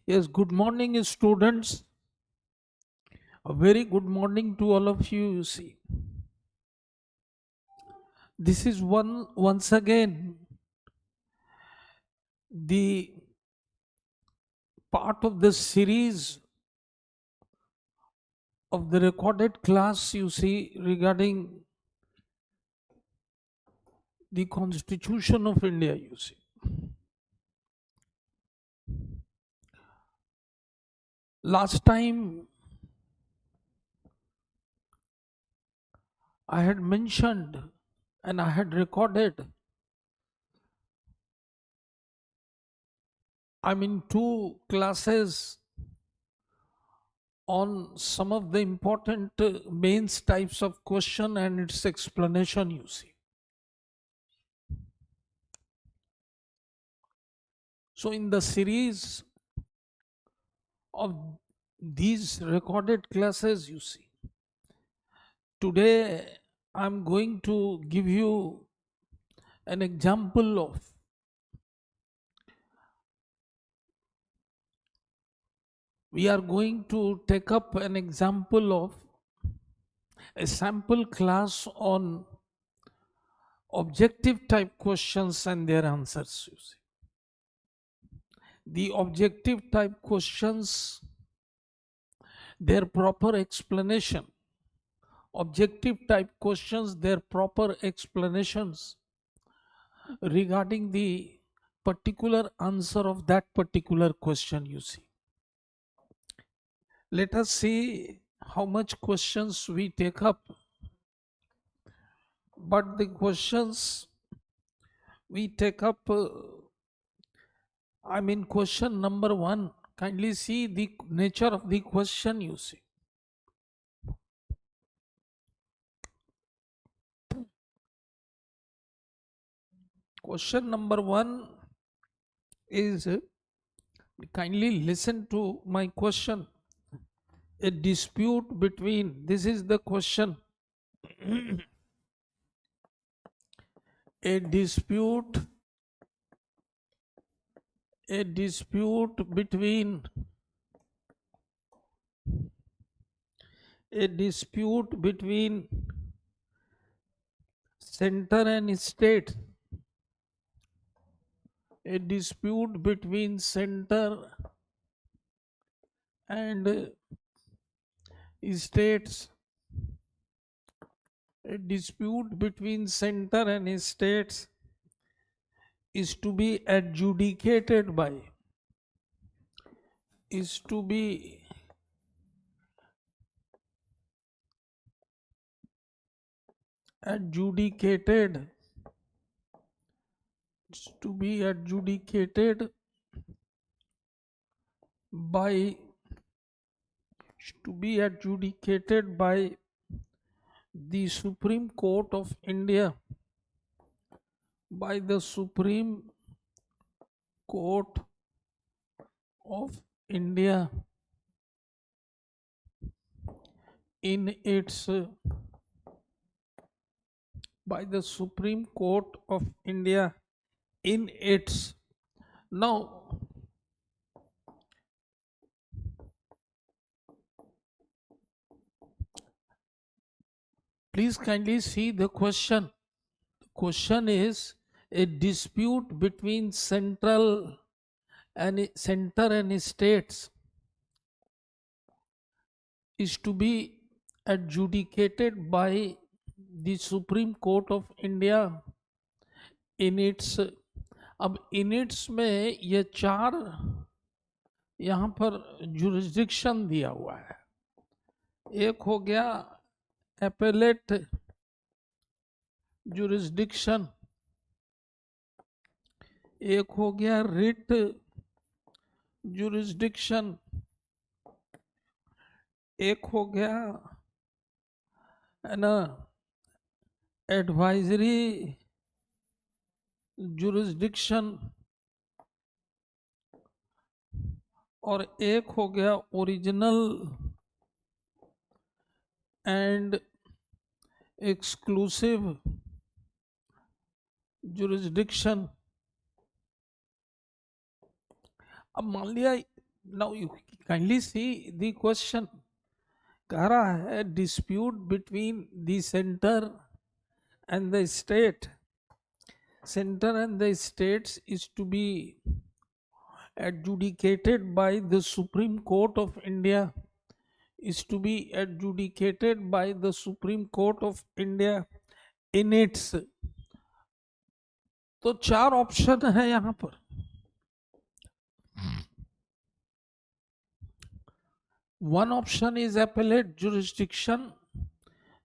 Yes, good morning, students. A very good morning to all of you. You see, this is once again the part of the series of the recorded class. You see, regarding the Constitution of India. You see, last time I had mentioned and I had recorded. I'm in two classes on some of the important mains types of question and its explanation. You see. So, in the series of these recorded classes, you see, today I'm going to give you an example of we are going to take up an example of a sample class on objective type questions and their answers. You see, the objective type questions, their proper explanation, objective type questions, their proper explanations regarding the particular answer of that particular question. You see, let us see how much questions we take up, but the questions we take up, I mean question number 1, kindly see the nature of the question. You see, question number 1 is, kindly listen to my question. A dispute between, this is the question, a dispute a dispute between a dispute between center and state, a dispute between center and states, a dispute between center and states is to be adjudicated by, is to be adjudicated, is to be adjudicated by, to be adjudicated by the Supreme Court of India, by the Supreme Court of India in its, by the Supreme Court of India in its. Now, please kindly see the question. The question is, a dispute between center and states is to be adjudicated by the Supreme Court of India in its. अब इनिट्स में ये चार यहाँ पर jurisdiction दिया हुआ है. एक हो गया एपेलेट जुरिस्डिक्शन, एक हो गया रिट जुरिस्डिक्शन, एक हो गया है ना एडवाइजरी जुरिस्डिक्शन, और एक हो गया ओरिजिनल एंड एक्सक्लूसिव जुरिस्डिक्शन. अब मान लिया Now you kindly see the question. कह रहा है dispute between the and the state. Center and the states is to be adjudicated by the Supreme Court of India. Is to be adjudicated by the Supreme Court of India in its. तो चार option है यहाँ पर. One option is appellate jurisdiction,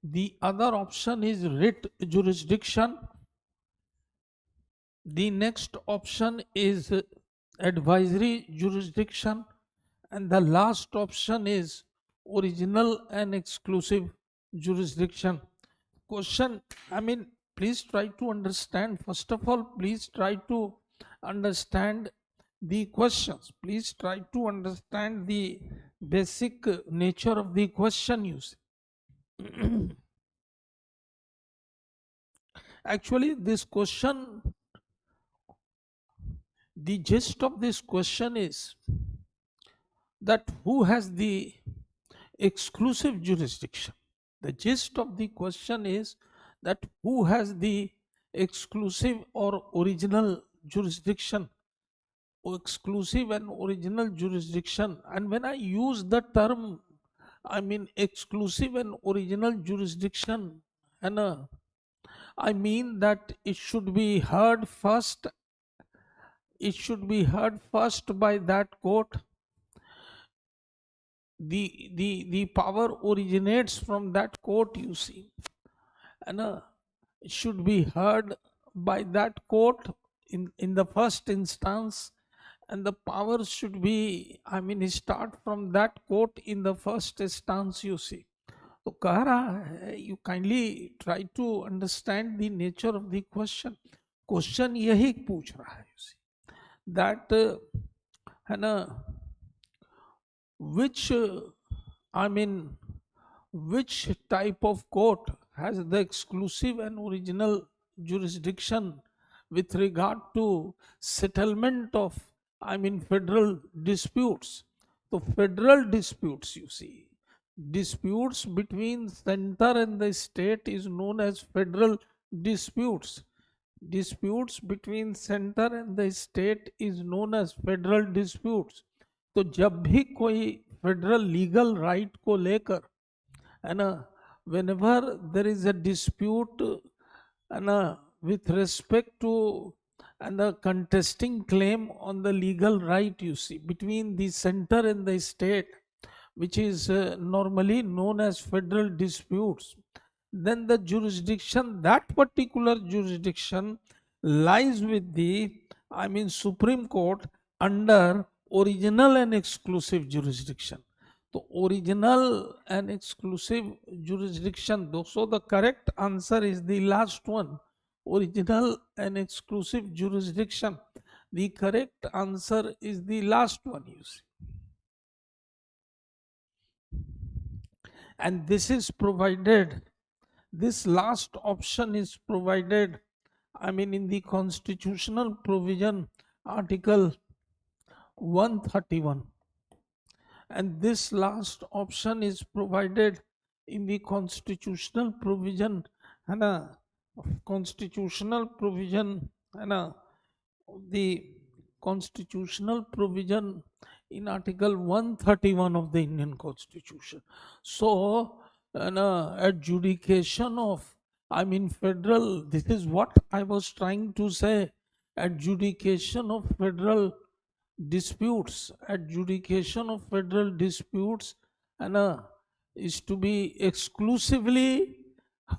the other option is writ jurisdiction, the next option is advisory jurisdiction, and the last option is original and exclusive jurisdiction. Question, I mean, please try to understand. First of all, please try to understand the questions. Please try to understand the basic nature of the question you see. Actually, this question, the gist of this question is that who has the exclusive jurisdiction. The gist of the question is that who has the exclusive or original jurisdiction, or exclusive and original jurisdiction. And when I use the term, I mean exclusive and original jurisdiction, and I mean that it should be heard first. It should be heard first by that court. The power originates from that court, you see, and it should be heard by that court in the first instance, and the power should be, I mean, start from that court in the first instance, you see. तो कह रहा है, you kindly try to understand the nature of the question. Question यही पूछ रहा है, you see, that है ना, which I mean, which type of court has the exclusive and original jurisdiction with regard to settlement of, I mean, federal disputes. So federal disputes, you see, disputes between center and the state is known as federal disputes. Disputes between center and the state is known as federal disputes. तो जब भी कोई federal legal right को लेकर, है ना, whenever there is a dispute, है ना, with respect to and the contesting claim on the legal right, you see, between the center and the state, which is normally known as federal disputes, then the jurisdiction, that particular jurisdiction lies with the, I mean, Supreme Court under original and exclusive jurisdiction. So original and exclusive jurisdiction, so the correct answer is the last one, original and exclusive jurisdiction. The correct answer is the last one, you see. And this is provided, this last option is provided, I mean, in the constitutional provision, Article 131. And this last option is provided in the constitutional provision, and constitutional provision, and the constitutional provision in Article 131 of the Indian Constitution. So, adjudication of, I mean, federal, this is what I was trying to say, adjudication of federal disputes, adjudication of federal disputes, and is to be exclusively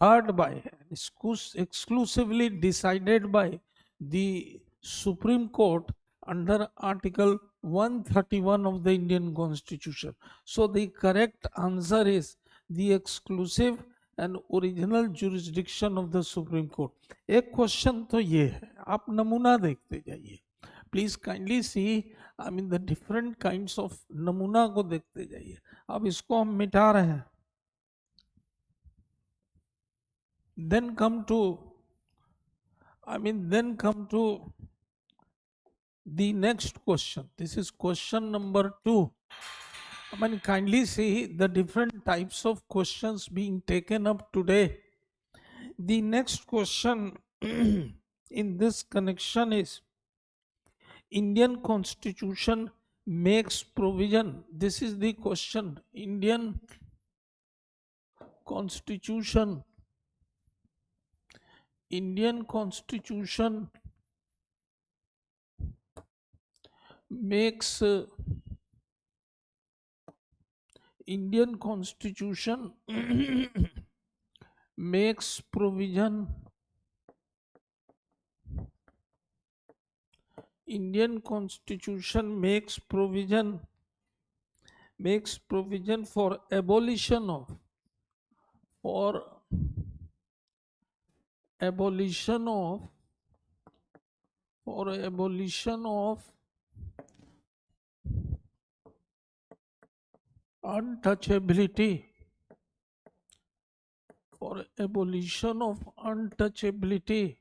heard by, exclusively decided by the Supreme Court under Article 131 of the Indian Constitution. So the correct answer is the exclusive and original jurisdiction of the Supreme Court. एक question तो ये है, आप नमूना देखते जाइए. Please kindly C, I mean the different kinds of नमूना को देखते जाइए. अब इसको हम मिटा रहे हैं. Then come to, I mean, then come to The next question, this is question number 2. I mean, kindly see the different types of questions being taken up today. The next question in this connection is, Indian Constitution makes provision. This is the question. Constitution, Indian Constitution makes Indian Constitution makes provision. Indian Constitution makes provision for abolition of for abolition of for abolition of untouchability, for abolition of untouchability,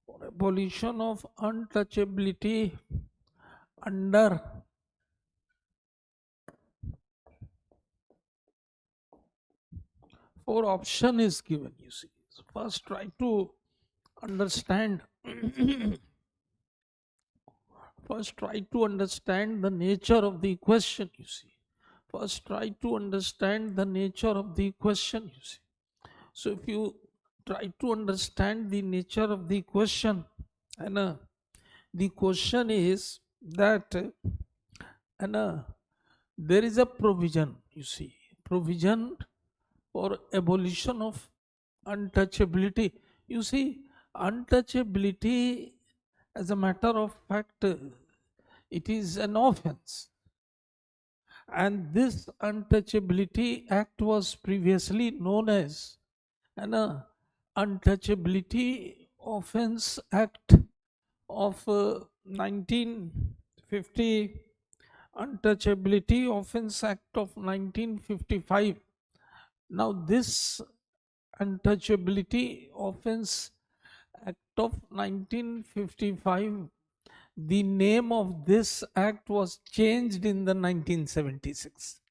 for abolition of untouchability under four option is given. You see, so first try to understand first try to understand the nature of the question. You see, first try to understand the nature of the question. You see, so if you try to understand the nature of the question, and the question is that and there is a provision, you see, provision for abolition of untouchability. You see, untouchability, as a matter of fact, it is an offense, and this untouchability act was previously known as an untouchability offense act of 1950, untouchability offense act of 1955. Now this untouchability offense act of 1955, the name of this act was changed in the 1976.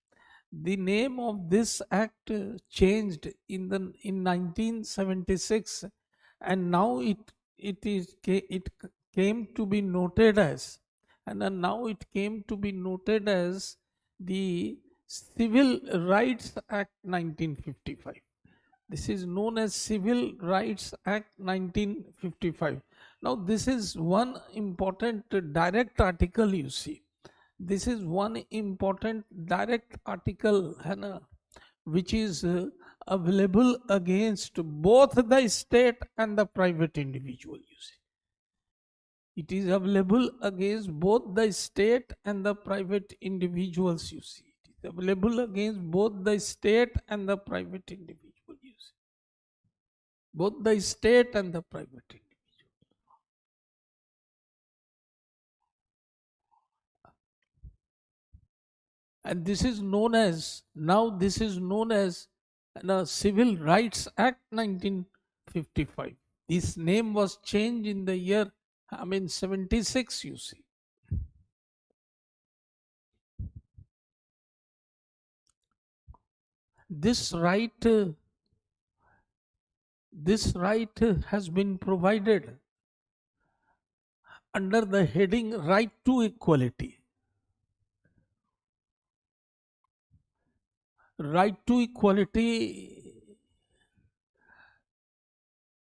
The name of this act changed in 1976, and now it came to be noted as, and now it came to be noted as the Civil Rights Act 1955. This is known as Civil Rights Act 1955. Now this is one important direct article, you see. This is one important direct article, Hannah, which is available against both the state and the private individual, you see. It is available against both the state and the private individuals, you see. It is available against both the state and the private individual, you see. Both the state and the private individual. And this is known as, now this is known as the Civil Rights Act 1955. This name was changed in the year, 76, you see. This right, has been provided under the heading right to equality. Right to equality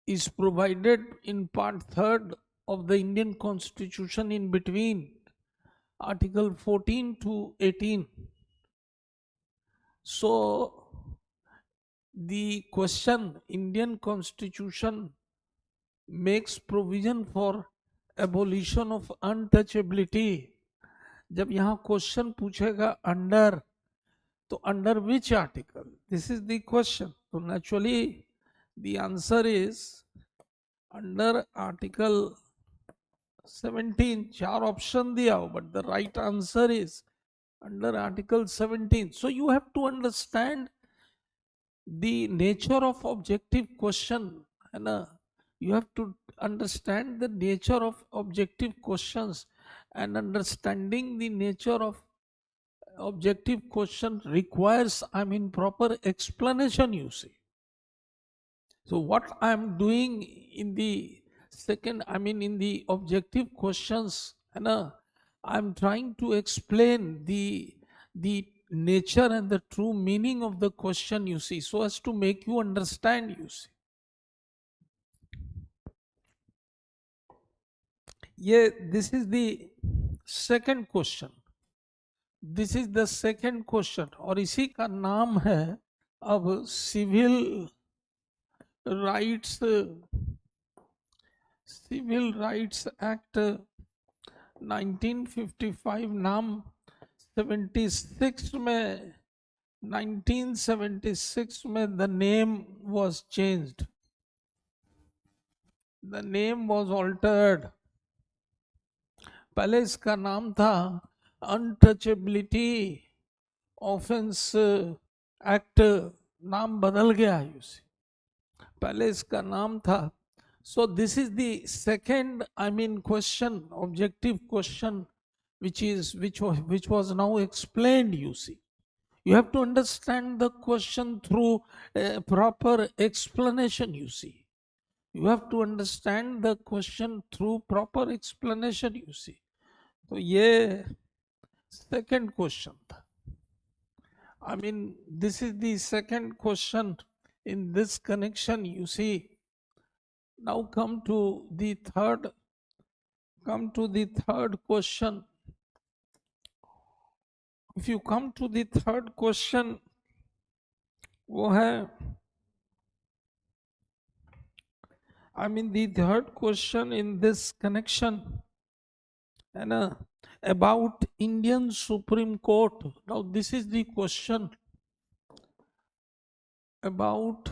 is provided in part 3rd of the Indian Constitution, in between Article 14 to 18. So the question, Indian Constitution makes provision for abolition of untouchability. जब यहाँ question पूछेगा under, तो under which article, this is the question. तो naturally the answer is under article 17. चार option दिया हो, but the right answer is under Article 17. So you have to understand the nature of objective question, and You have to understand the nature of objective questions, and understanding the nature of objective question requires, I mean, proper explanation, you see. So what I'm doing in the second, I mean, in the objective questions, and I'm trying to explain the nature and the true meaning of the question, you see, so as to make you understand, you see. Yeah, this is the second question. This is the second question, और इसी का नाम है अब civil rights, civil rights act 1955 नाम 76 में, 1976 में the name was changed, the name was altered. पहले इसका नाम था अनटचेबिलिटी ऑफेंस एक्ट, नाम बदल गया है उसे, पहले इसका नाम था. So this is the second, I mean, question, objective question, which was now explained, you see. You have to understand the question through a proper explanation, you see. You have to understand the question through proper explanation, you see. तो ये second question था. I mean, this is the second question in this connection, you see. Now come to the third question. If you come to the third question, वो है, I mean, the third question in this connection, and about Indian Supreme Court. Now this is the question about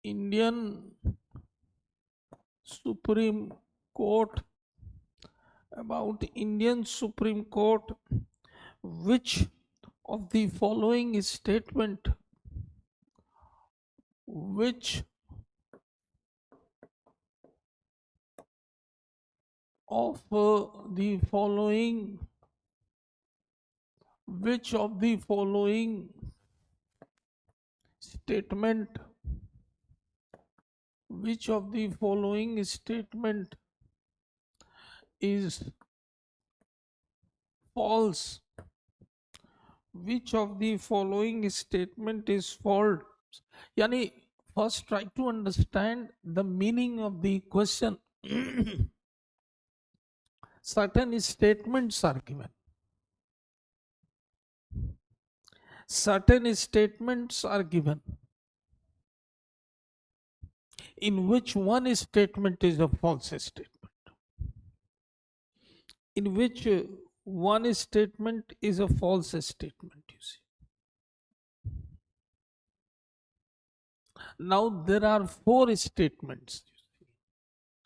Indian Supreme Court, about Indian Supreme Court. Which of the following statement, which of the following, which of the following statement, which of the following statement is false, which of the following statement is false. Yani, first try to understand the meaning of the question. Certain statements are given, certain statements are given, in which one statement is a false statement, in which one statement is a false statement, you see. Now there are four statements.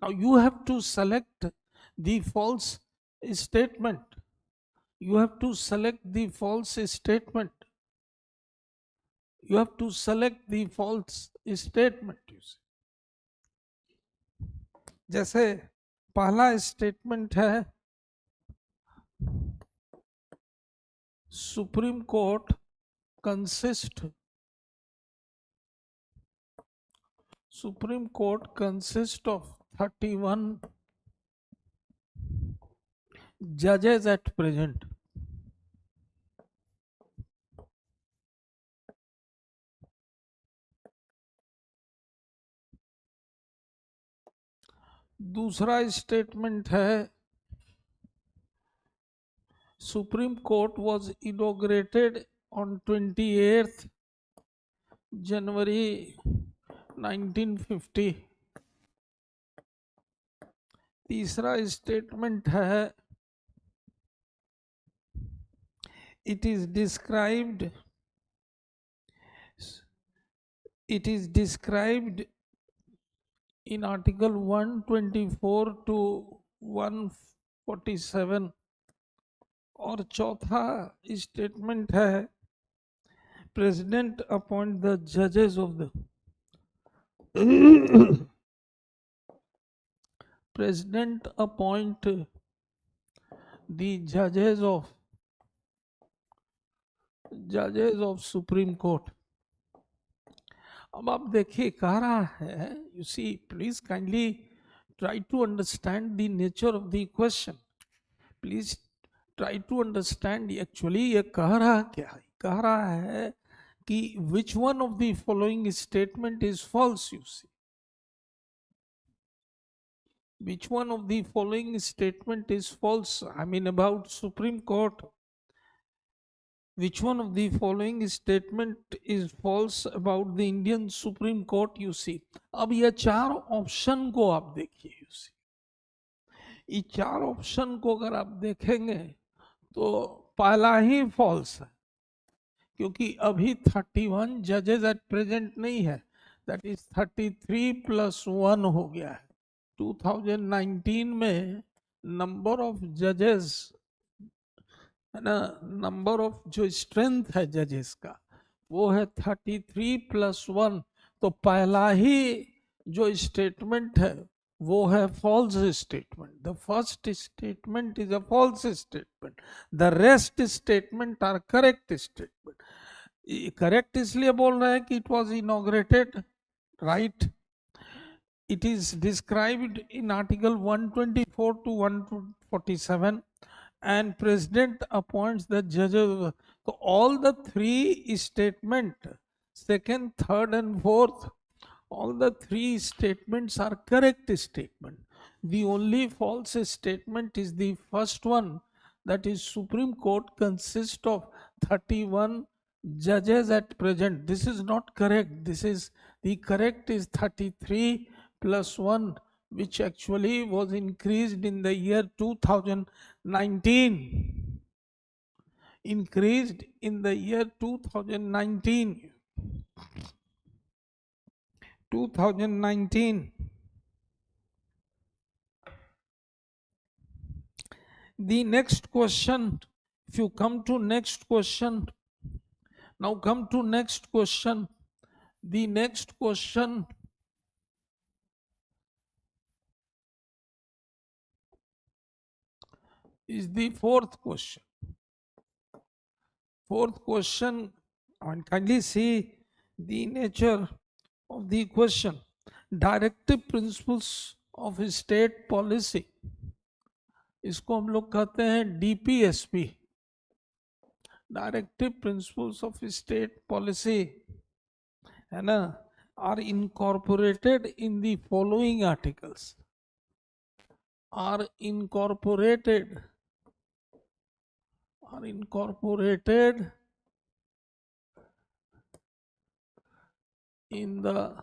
Now you have to select the false statement. You have to select the false statement. You have to select the false statement, you see. जैसे पहला statement है, supreme court consist, Supreme Court consists of 31 judges at present. दूसरा statement है, Supreme Court was inaugurated on 28th January 1950. तीसरा statement है, it is described in Article 124 to 147. और चौथा statement है, President appoint the judges of the President appoint the judges of Supreme Court. अब आप देखिए कह रहा है, you see, please kindly try to understand the nature of the question. Please try to understand actually ये कह रहा क्या है. कह रहा है कि which one of the following statement is false, you see. Which one of the following statement is false? I mean about Supreme Court. Which one of the following statement is false about the Indian Supreme Court, you see. अब ये चार option को आप देखिए, you see. ये चार option को अगर आप देखेंगे तो पहला ही फॉल्स है, क्योंकि अभी 31 जजेस एट प्रेजेंट नहीं है, दैट इज 33 + 1 हो गया है. 2019 में नंबर ऑफ जजेस है ना, नंबर ऑफ जो स्ट्रेंथ है जजेस का वो है 33 + 1. तो पहला ही जो स्टेटमेंट है वो है false statement. The first statement is a false statement. The rest statement are correct statement. Correct इसलिए बोल रहे हैं कि it was inaugurated, right. It is described in Article 124 to 147, and President appoints the judges. So all the three statement, second, third, and fourth, all the three statements are correct statement. The only false statement is the first one, that is Supreme Court consists of 31 judges at present. This is not correct. This is the correct is 33 + 1, which actually was increased in the year 2019. Increased in the year 2019. 2019. The next question, if you come to next question, now come to next question. The next question is the fourth question. Fourth question, and kindly see the nature of the question. Directive principles of state policy, इसको हम लोग कहते हैं DPSP. Directive principles of state policy है ना, are incorporated in the following articles. are incorporated in the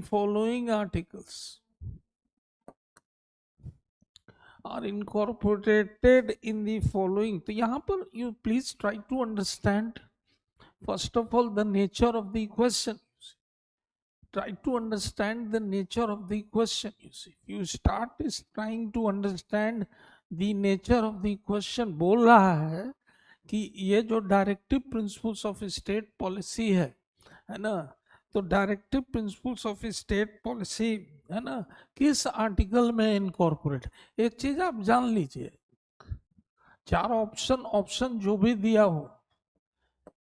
following articles. Are incorporated in the following. तो यहाँ पर you please try to understand first of all the nature of the question. Try to understand the nature of the question. You see, you start is trying to understand the nature of the question. बोल रहा है कि ये जो directive principles of state policy है ना, तो directive principles of state policy है ना, किस आर्टिकल में इनकॉर्पोरेट. एक चीज आप जान लीजिए, चार ऑप्शन जो भी दिया हो,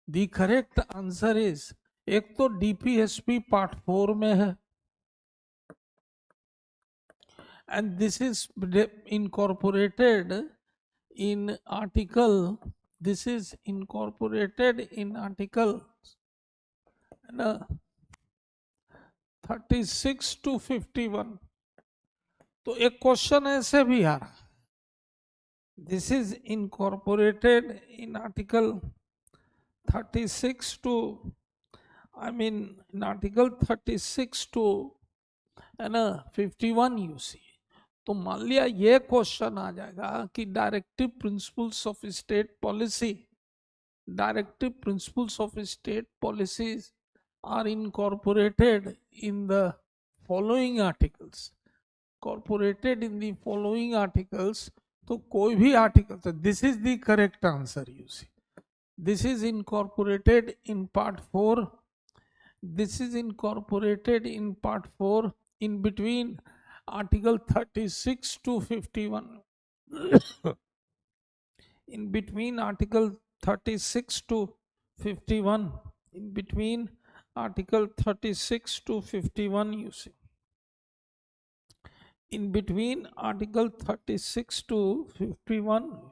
द करेक्ट आंसर इज, एक तो DPSP पार्ट 4 में है, and this is incorporated in article, this is incorporated in article 36 to 51. तो एक क्वेश्चन ऐसे भी आ रहा, this is incorporated in article 36 to, I mean in article 36 to है ना 51, you see. तो मान लिया ये क्वेश्चन आ जाएगा कि directive principles of state policy, directive principles of state policies are incorporated in the following articles. Corporated in the following articles, तो कोई भी आर्टिकल, तो this is the correct answer, you see. This is incorporated in part 4. This is incorporated in part 4 in between article 36 to 51. In between article 36 to 51. In between article 36 to 51, you see. In between article 36 to 51.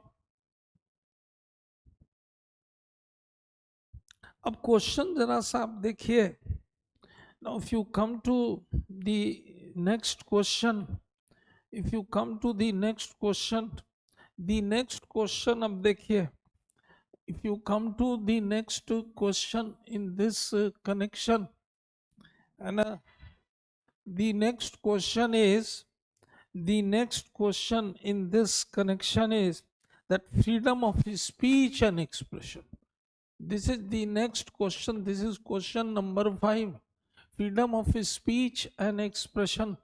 अब question जरा सा आप देखिए. Now if you come to the next question, if you come to the next question अब देखिए. If you come to the next question in this connection, and the next question in this connection is that freedom of speech and expression. This is the next question. This is question number 5. Freedom of speech and expression.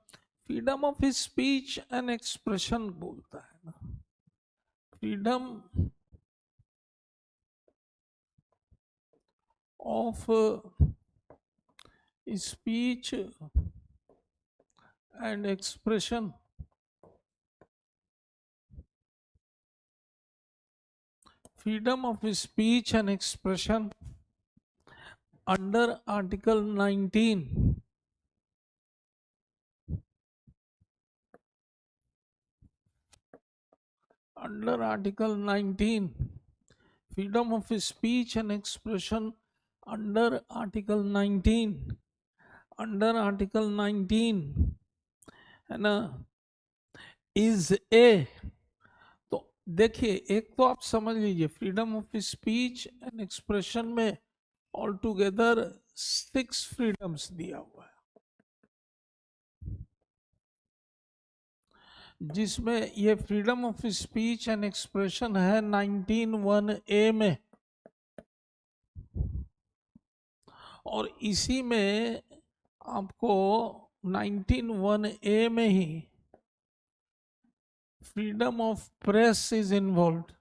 Freedom of speech and expression बोलता है ना. Freedom of speech and expression. Freedom of speech and expression under Article 19. Under Article 19. Freedom of speech and expression under Article 19. Under Article 19 है ना, is a. तो देखिए, एक तो आप समझ लीजिए freedom of speech and expression में ऑल टुगेदर 6 फ्रीडम्स दिया हुआ है, जिसमें ये freedom of speech and expression है 19(1)(a) में, और इसी में आपको 19(1)(a) में ही freedom of press is involved.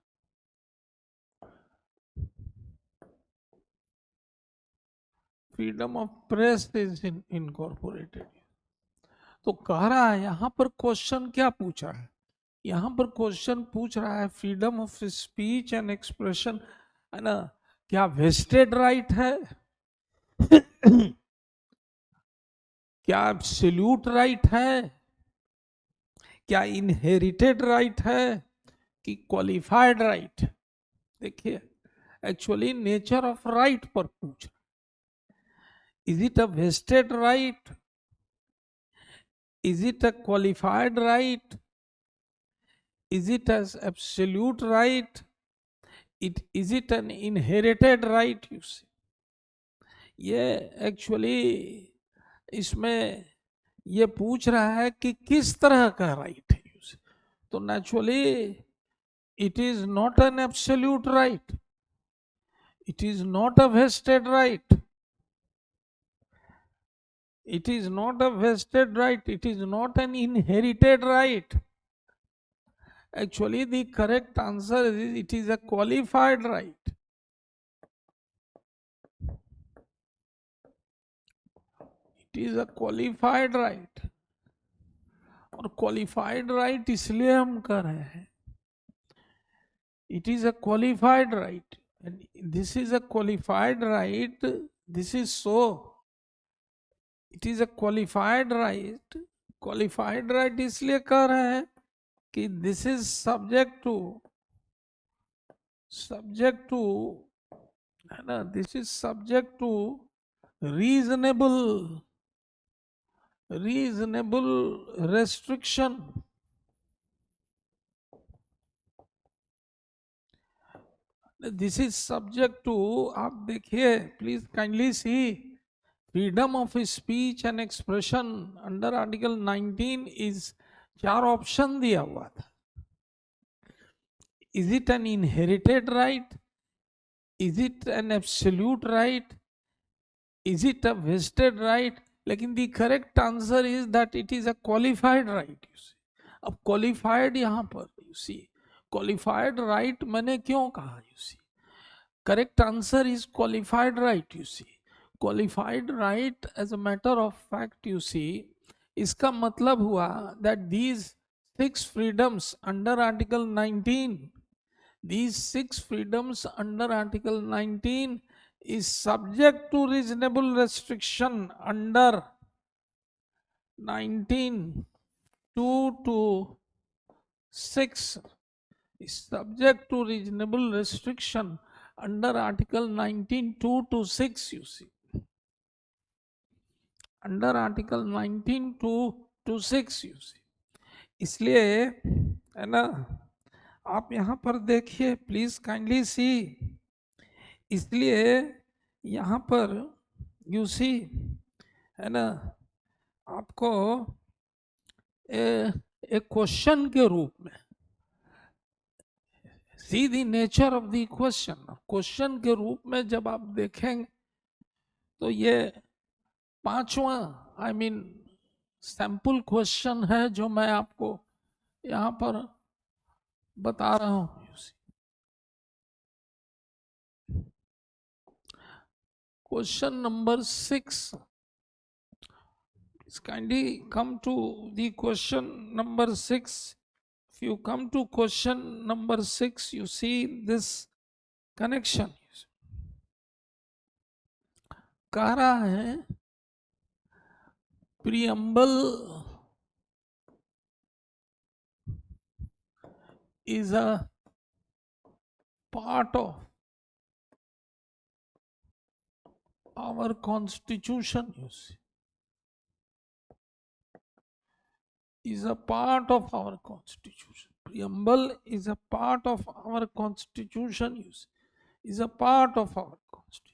Freedom of press is incorporated. तो कह रहा है यहां पर क्वेश्चन क्या पूछ रहा है, यहां पर क्वेश्चन पूछ रहा है freedom of speech and expression है ना, क्या वेस्टेड राइट है, क्या एब्सोल्यूट राइट है, क्या इनहेरिटेड राइट है, कि क्वालिफाइड राइट. देखिए एक्चुअली नेचर ऑफ राइट पर पूछ रहा. Is it a vested right, is it a qualified right, is it a absolute right, is it an inherited right. You see, ये actually इसमें ये पूछ रहा है कि किस तरह का राइट है. तो naturally it is not an absolute right, it is not a vested right, it is not a vested right, it is not an inherited right. Actually the correct answer is it is a qualified right. It is a qualified right. और qualified right इसलिए हम कर रहे हैं, it is a qualified right, and this is a qualified right. This is so, it is a qualified right. Qualified right इसलिए कर रहे हैं कि this is subject to है ना, this is subject to reasonable restriction. This is subject to, आप देखिए please kindly see, freedom of speech and expression under article 19 is 4 option दिया हुआ था. Is it an inherited right, is it an absolute right, is it a vested right. लेकिन the correct answer is that it is a qualified right. अब qualified यहां पर you see, qualified right मैंने क्यों कहा, you see Correct answer is qualified right, you see. Qualified right, as a matter of fact, you see, इसका मतलब हुआ that these six freedoms under Article 19, these six freedoms under Article 19 is subject to reasonable restriction under 19 2 to 6, is subject to reasonable restriction under Article 19 2 to 6, you see. Under Article 19 2 to 6, you see. इसलिए है ना, आप यहां पर देखिए, please kindly सी। इसलिए यहां पर यू सी, है ना, आपको एक क्वेश्चन के रूप में see the nature of the question, question के रूप में जब आप देखेंगे तो ये पांचवा आई मीन सैंपल क्वेश्चन है जो मैं आपको यहां पर बता रहा हूं। Question number 6, kindly come to the question number 6. If you come to question number 6, you see this connection. कह रहा है preamble is a part of our constitution, you see, is a part of our constitution. Preamble is a part of our constitution, you see, is a part of our constitution.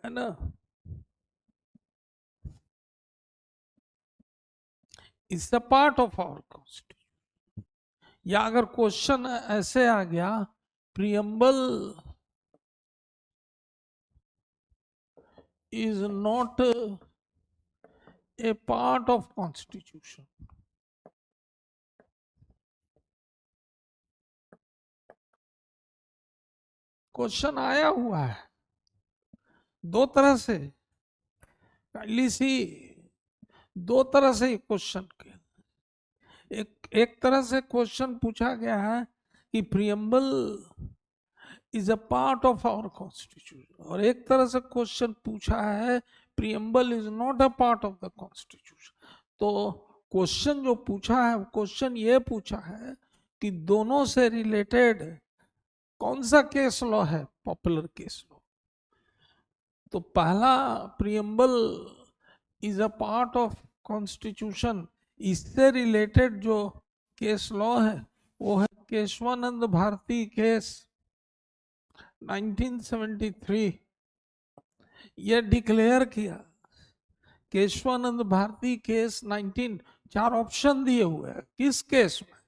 And is a part of our constitution. या अगर question ऐसे आ गया, preamble is not a part of constitution. Question आया हुआ है दो तरह से, काइंडली सी, दो तरह से क्वेश्चन के, एक तरह से क्वेश्चन पूछा गया है कि preamble is a part of our constitution, और एक तरह से क्वेश्चन पूछा है preamble is not a part of the constitution. तो क्वेश्चन जो पूछा है, क्वेश्चन ये पूछा है कि दोनों से रिलेटेड कौन सा केस लॉ है, पॉपुलर केस लॉ। तो पहला preamble is a part of constitution, इससे रिलेटेड जो केस लॉ है वो है केशवानंद भारती केस 1973। ये डिक्लेयर किया केशवानंद भारती केस 19, चार ऑप्शन दिए हुए हैं किस केस में,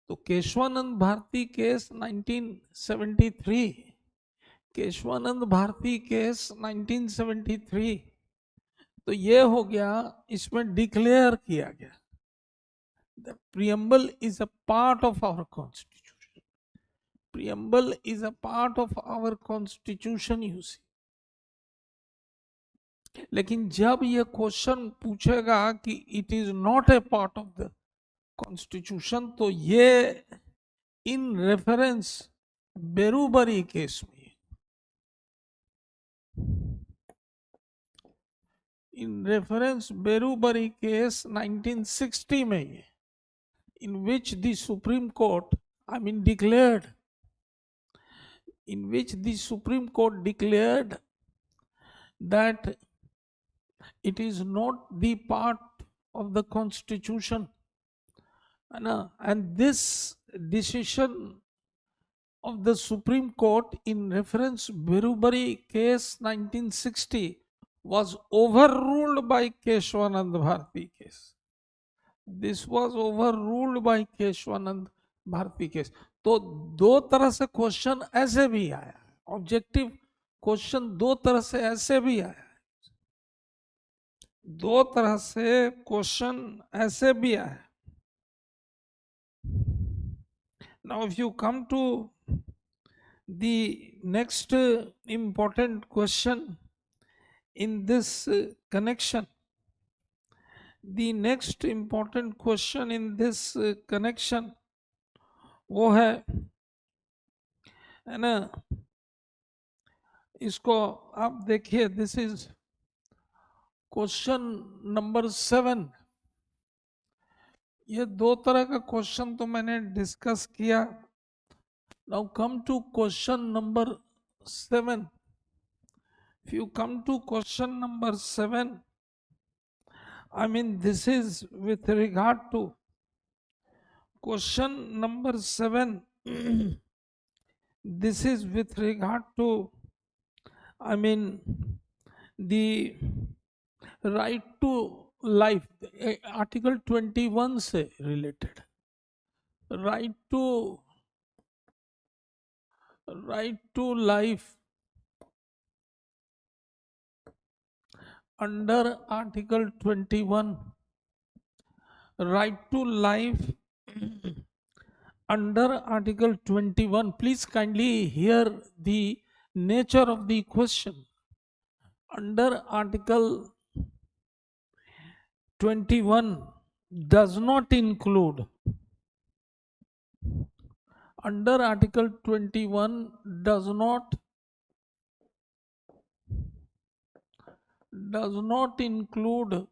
तो केशवानंद भारती केस 1973, केशवानंद भारती केस 1973। तो ये हो गया, इसमें डिक्लेयर किया गया the preamble is a part of our constitution, preamble is a part of our constitution, you see. लेकिन जब ये क्वेश्चन पूछेगा कि it is not a part of the constitution, तो ये इन रेफरेंस बेरूबरी केस में, इन रेफरेंस बेरूबरी केस 1960 में, ये in which the Supreme Court, I mean declared, in which the Supreme Court declared that it is not the part of the Constitution. And this decision of the Supreme Court in reference Birubari case 1960 was overruled by Keshwanand Bharati case. This was overruled by Keshwanand Bharati case. तो दो तरह से question ऐसे भी आया, objective question दो तरह से ऐसे भी आया, दो तरह से क्वेश्चन ऐसे भी आया। Now if you come to The next important question in this connection, the next important question in this connection वो है ना, इसको आप देखिए, दिस इज क्वेश्चन नंबर 7। ये दो तरह का क्वेश्चन तो मैंने डिस्कस किया। Now come to question number 7। If you come to question number 7, I mean, this is with regard to question number 7. This is with regard to, I mean, the right to life, article 21 से related, right to life under article 21, right to life under article 21. Please kindly hear the nature of the question. Under article 21 does not include, under article 21 does not include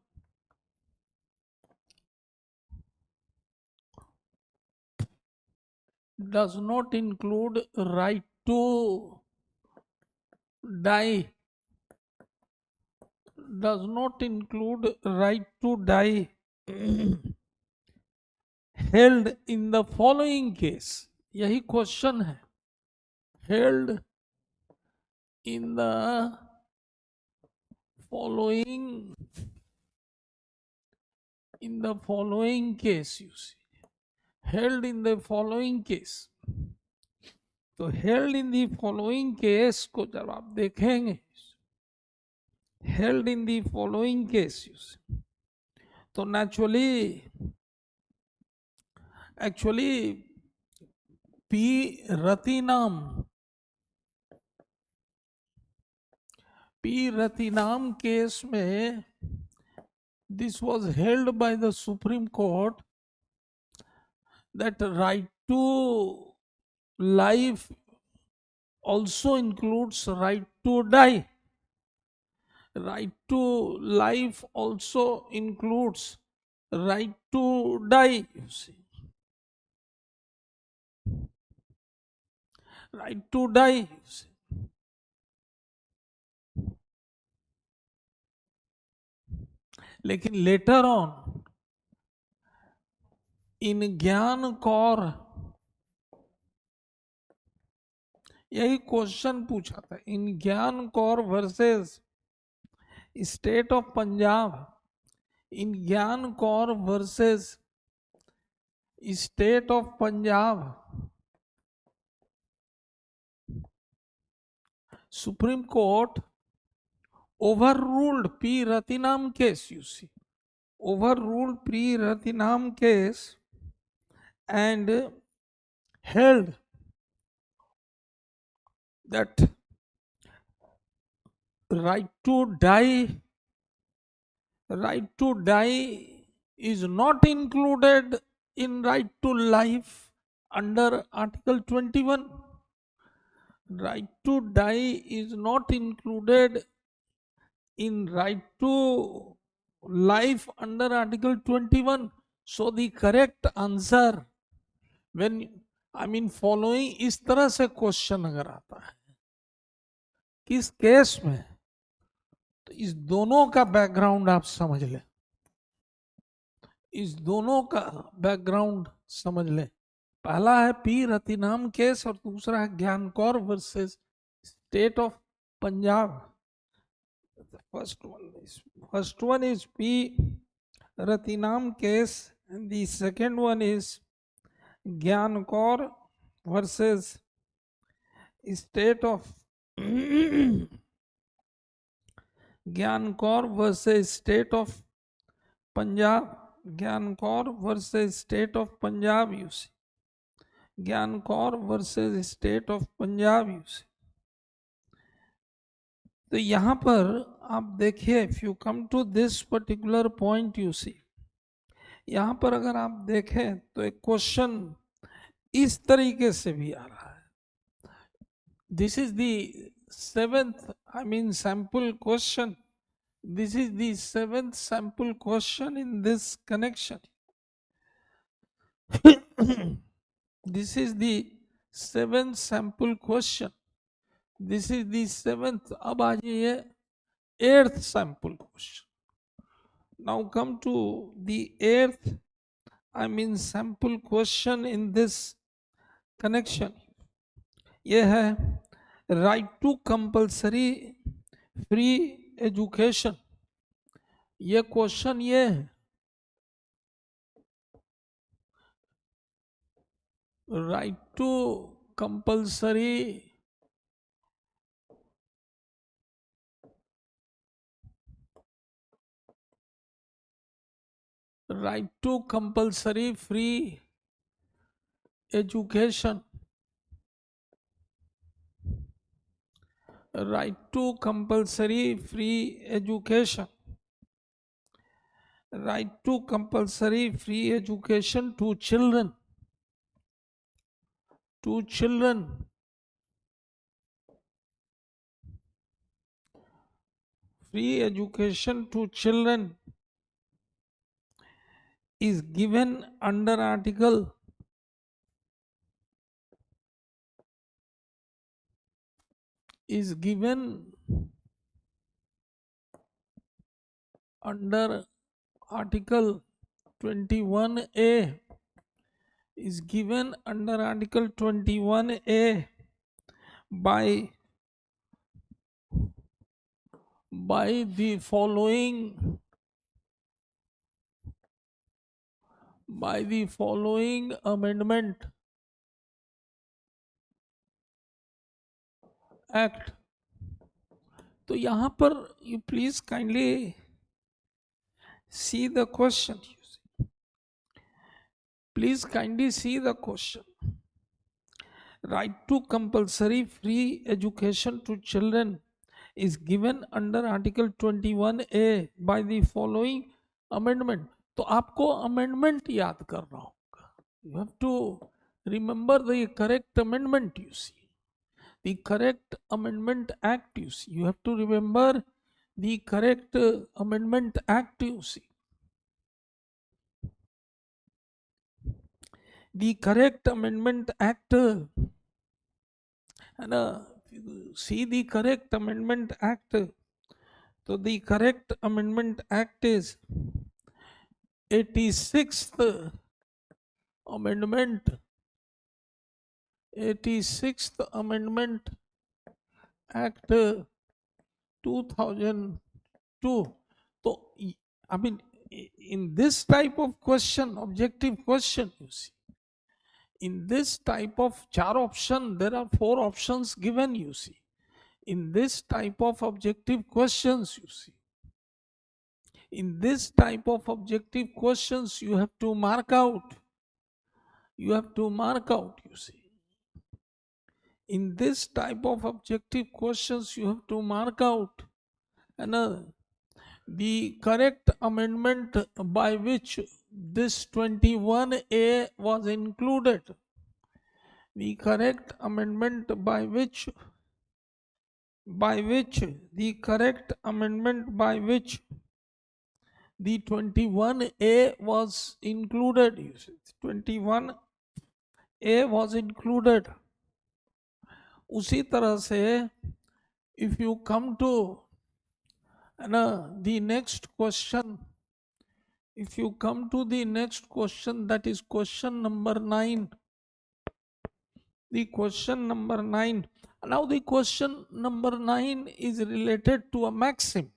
right to die, does not include right to die held in the following case. यही question है, held in the following case, you see, held in the following case. तो held in the following case को जब आप देखेंगे, held in the following case, you see, तो actually P Ratinam case में, this was held by the Supreme Court that right to life also includes right to die. Right to life also includes right to die, you see. Right to die, you see. लेकिन later on in Gyan Kaur, यही question पूछा था, in Gyan Kaur versus state of Punjab, in Gyan Kaur versus state of Punjab, supreme court overruled P. Ratinam case, you see, overruled P. Ratinam case and held that right to die is not included in right to life under article 21. Right to die is not included in right to life under article 21. So the correct answer, when I mean following, इस तरह से question अगर आता है किस case में, तो इस दोनों का बैकग्राउंड आप समझ लें, इस दोनों का बैकग्राउंड समझ लें। पहला है पी रतिनाम केस और दूसरा है ज्ञान Kaur versus state of Punjab. First one is P. Ratinam case, and the second one is Gyan Kaur versus state of Gyan Kaur versus state of Punjab. Gyan Kaur versus state of Punjab, you see. Gyan Kaur versus state of Punjab. तो यहां पर आप देखिए, if you come to this particular point, you see, यहां पर अगर आप देखें तो एक क्वेश्चन इस तरीके से भी आ रहा है। This is the seventh, I mean sample question, this is the seventh sample question in this connection. This is the seventh sample question. This is the seventh. अब आ जाइए eighth sample question. Now come to the eighth, I mean sample question in this connection. ये है right to compulsory free education. ये question ये है, right to compulsory right to compulsory free education, right to compulsory free education, right to compulsory free education to children, to children, free education to children is given under article, is given under article 21A, is given under article 21A by the following, by the following amendment act. तो यहां पर you please kindly see the question. Please kindly see the question. Right to compulsory free education to children is given under Article 21A by the following amendment. तो आपको amendment याद करना होगा. You have to remember the correct amendment, you see. The correct amendment act, you see. You have to remember the correct amendment act, you see. The correct amendment act, and see the correct amendment act. So the correct amendment act is 86th amendment, 86th amendment act 2002. So I mean, in this type of question, objective question, you see, in this type of char option, there are 4 options given, you see. In this type of objective questions, you see, in this type of objective questions, you have to mark out, you have to mark out, you see. In this type of objective questions, you have to mark out another, the correct amendment by which this 21A was included, the correct amendment by which the correct amendment by which the 21A was included. 21A was included. उसी तरह से if you come to the next question, if you come to the next question, that is question number 9, the question number 9, now the question number 9 is related to a maxim.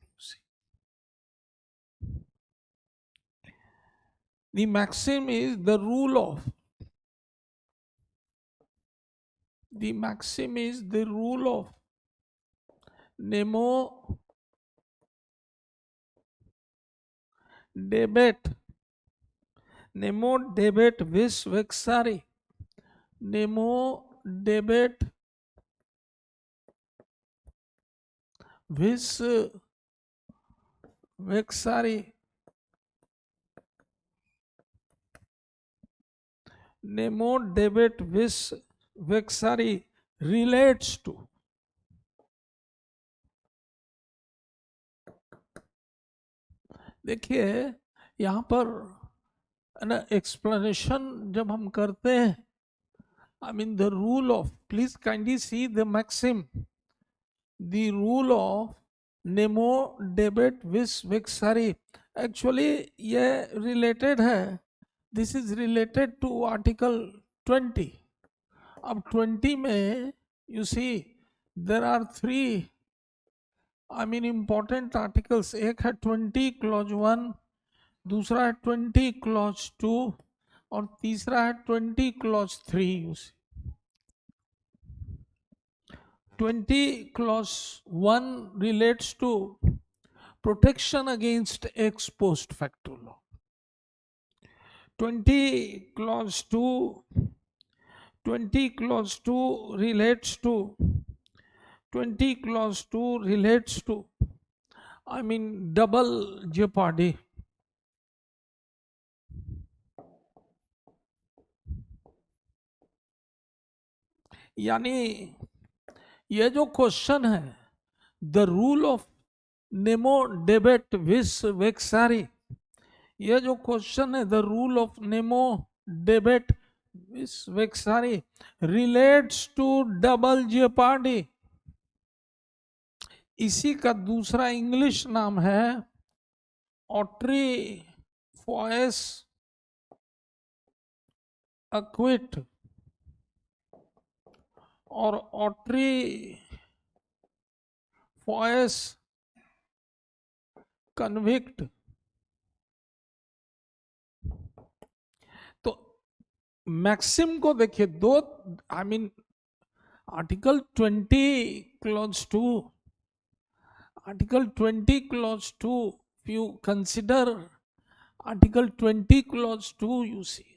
The maxim is the rule of, the maxim is the rule of nemo debet vis vexari. Nemo debet vis vexari. Nemo debet vis vexari relates to. देखिए यहां पर ना explanation जब हम करते हैं, I mean the rule of, please kindly see the maxim, the rule of nemo debet vis vexari, actually ये related है, this is related to article 20. अब 20 में you see there are three I mean important articles. एक है 20 clause 1, दूसरा है 20 clause 2 और तीसरा है 20 clause 3. you see 20 clause 1 relates to protection against ex post facto law. 20 clause 2 20 clause 2 relates to 20 clause 2 relates to I mean double jeopardy. यानी ये जो क्वेश्चन है, द रूल ऑफ नेमो डेबेट विस वेक्सारी, ये जो क्वेश्चन है द रूल ऑफ नेमो डेबेट विस वेक्सारी रिलेट्स टू डबल जेपार्डी. इसी का दूसरा इंग्लिश नाम है ऑट्री फॉयस अक्विट और ऑट्री फॉयस कन्विक्ट. तो मैक्सिम को देखिए, दो I mean article 20 clause 2, article 20 clause 2, you consider article 20 clause 2, you see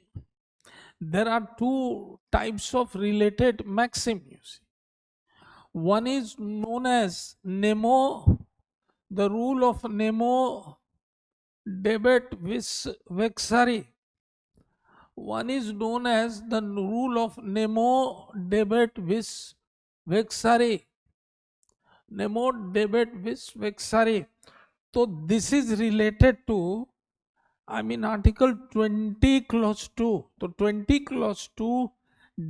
there are two types of related maxim, you see. One is known as nemo, the rule of nemo debet vis vexari. One is known as the rule of nemo debet vis vexari. Nemo debet vis vexari. So this is related to I mean article 20 clause 2. तो 20 clause 2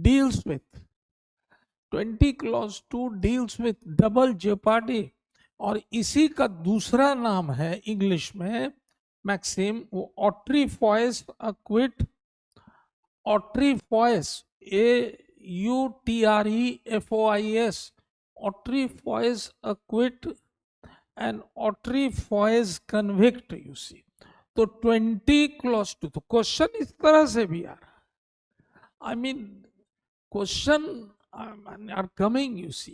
deals with 20 clause 2 deals with double jeopardy. और इसी का दूसरा नाम है English में maxim, वो ऑट्री फॉयस अक्विट. ऑट्री फॉयस AUTREFOIS, ऑट्री फॉयस अक्विट and ऑट्री फॉयस convict, you see. तो 20 क्लॉज 2. तो क्वेश्चन इस तरह से भी आ रहा है. I mean question are coming, you see,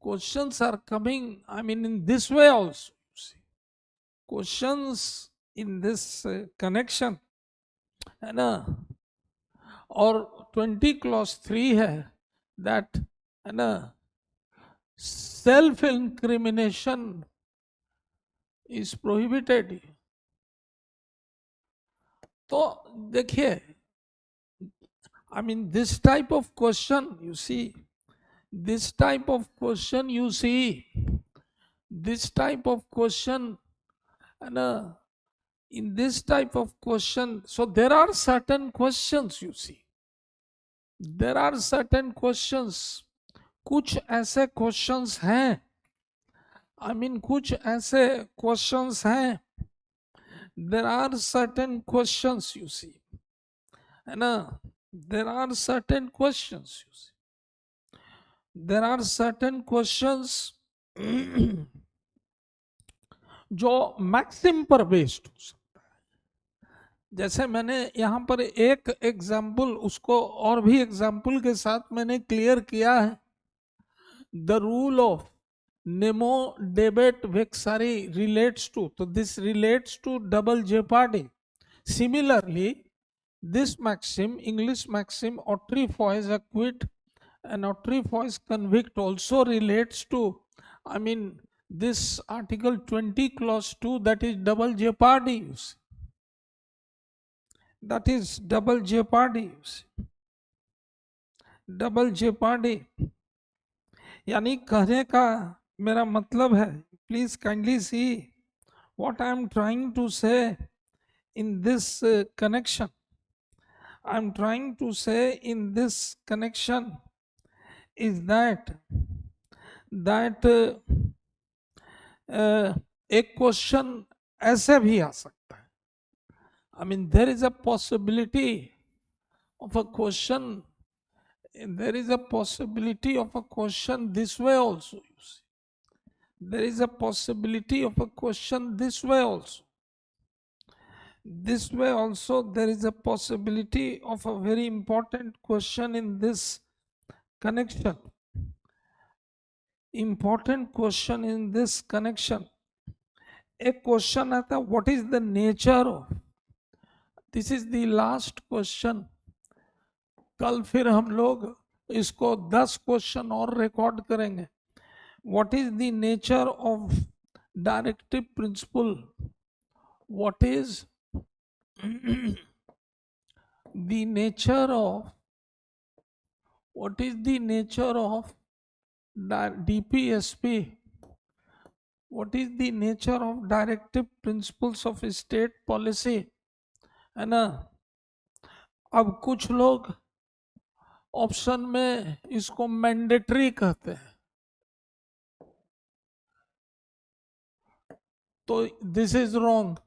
questions are coming I mean in this way also, you see, questions in this connection है ना. और 20 क्लॉज 3 है दैट है ना, सेल्फ इंक्रिमिनेशन इज प्रोहिबिटेड. तो देखिए I mean this type of question, you see, this type of question, you see, this type of question, and in this type of question, so there are certain questions, you see, there are certain questions. कुछ ऐसे questions हैं, I mean कुछ ऐसे questions हैं, there are certain questions, you see, है ना. There are certain questions, you see. There are certain questions जो maxim पर बेस्ड हो सकता है. जैसे मैंने यहाँ पर एक एग्जाम्पल, उसको और भी एग्जाम्पल के साथ मैंने क्लियर किया है. द रूल ऑफ नेमो डेबेट वेक्सारी रिलेट्स टू, तो this relates to double jeopardy. Similarly This maxim, English maxim, autrefois acquit and autrefois convict, also relates to, I mean, this Article 20, Clause 2, that is double jeopardy. You see. That is double jeopardy. You see. Double jeopardy, यानी कहने का मेरा मतलब है, please kindly see what I am trying to say in this connection. I am trying to say in this connection is that एक question ऐसे भी आ सकता है. I mean, there is a possibility of a question. There is a possibility of a question this way also. You see, there is a possibility of a question this way also. This way also there is a possibility of a very important question in this connection. Important question in this connection. एक question आता, what is the nature of, this is the last question. कल फिर हम लोग इसको 10 question और record करेंगे. What is the nature of directive principle? What is the nature of, what is the nature of DPSP? What is the nature of directive principles of state policy? है ना. अब कुछ लोग ऑप्शन में इसको mandatory कहते हैं, तो दिस इज रॉन्ग.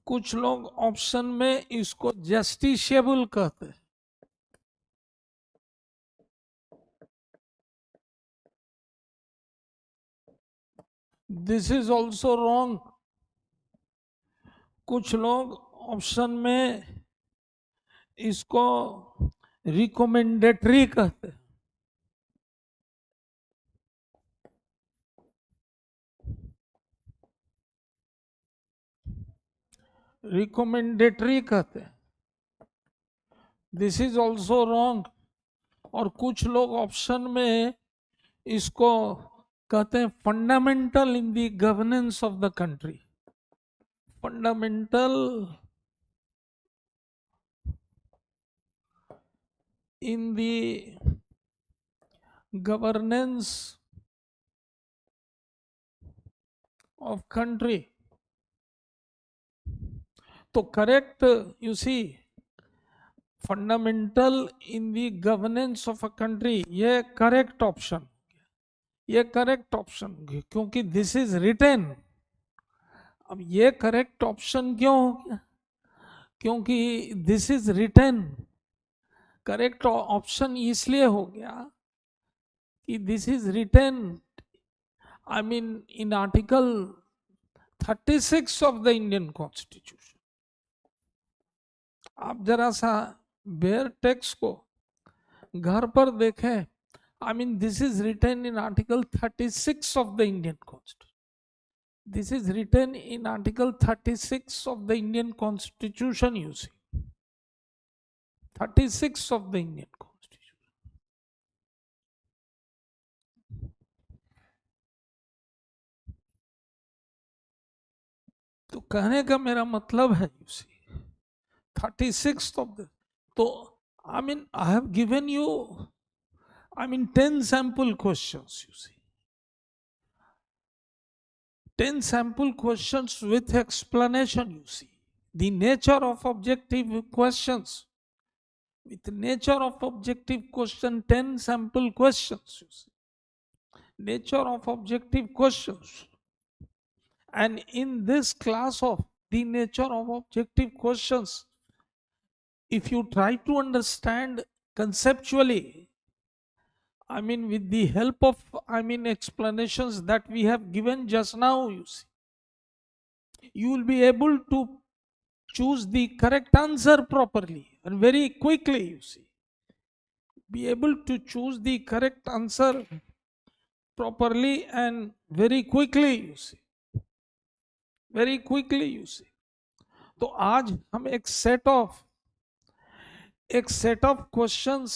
कुछ लोग ऑप्शन में इसको जस्टिशिएबल कहते हैं, दिस इज ऑल्सो रॉन्ग. कुछ लोग ऑप्शन में इसको रिकमेंडेटरी कहते हैं. रिकमेंडेटरी कहते हैं, दिस इज ऑल्सो रॉन्ग. और कुछ लोग ऑप्शन में इसको कहते हैं fundamental in the governance of the country. Fundamental in the governance of country. तो correct, you see, fundamental in the governance of a country, ये करेक्ट ऑप्शन, ये करेक्ट ऑप्शन, क्योंकि दिस इज रिटेन. अब ये करेक्ट ऑप्शन क्यों हो गया? क्योंकि this is written. Correct option इसलिए हो गया कि this is written, I mean in article 36 of the Indian constitution. आप जरा सा बेयर टेक्स्ट को घर पर देखें. I mean, this is written in Article 36 of the Indian Constitution. This is written in Article 36 of the Indian Constitution, you see. 36 of the Indian Constitution. तो कहने का मेरा मतलब है, you see, 36th of the, तो I mean, I have given you, I mean, 10 sample questions, you see. 10 sample questions with explanation, you see. The nature of objective questions. With the nature of objective question, 10 sample questions, you see. Nature of objective questions. And in this class of the nature of objective questions, if you try to understand conceptually, I mean, with the help of, I mean, explanations that we have given just now, you see, you will be able to choose the correct answer properly and very quickly, you see. Be able to choose the correct answer properly and very quickly, you see. Very quickly, you see. तो आज हम एक set of questions,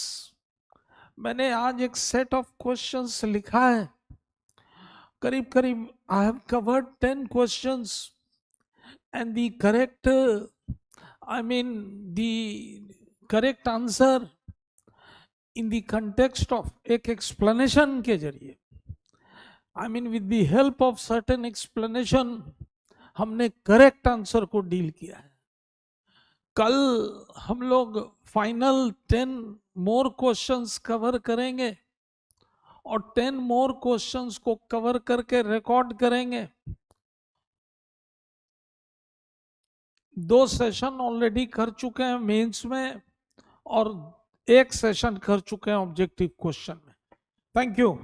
मैंने आज एक set of questions लिखा है, करीब करीब I have covered 10 questions and the correct, I mean the correct answer in the context of एक एक्सप्लेनेशन के जरिए, I mean with the help of certain explanation हमने करेक्ट आंसर को डील किया है। कल हम लोग फाइनल 10 मोर क्वेश्चंस कवर करेंगे और 10 मोर क्वेश्चंस को कवर करके रिकॉर्ड करेंगे। 2 सेशन ऑलरेडी कर चुके हैं मेंस में और 1 सेशन कर चुके हैं ऑब्जेक्टिव क्वेश्चन में। Thank you.